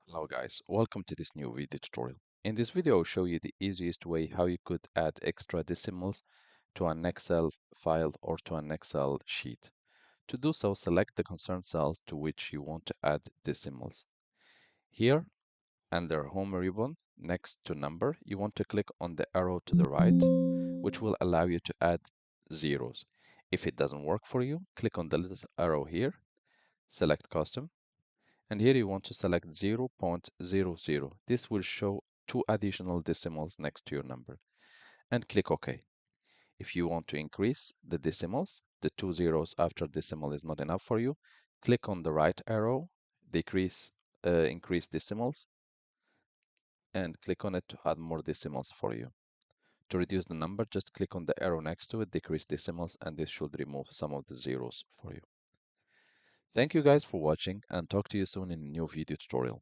Hello guys, welcome to this new video tutorial. In this video I'll show you the easiest way how you could add extra decimals to an Excel file or to an Excel sheet. To do so, select the concerned cells to which you want to add decimals. Here, under Home ribbon, next to Number, you want to click on the arrow to the right, which will allow you to add zeros. If it doesn't work for you, click on the little arrow here, select Custom, and here you want to select 0.00. This will show two additional decimals next to your number, and click OK. If you want to increase the decimals, the two zeros after decimal is not enough for you, click on the right arrow, increase decimals, and click on it to add more decimals for you. To reduce the number, just click on the arrow next to it, decrease decimals, and this should remove some of the zeros for you. Thank you guys for watching, and talk to you soon in a new video tutorial.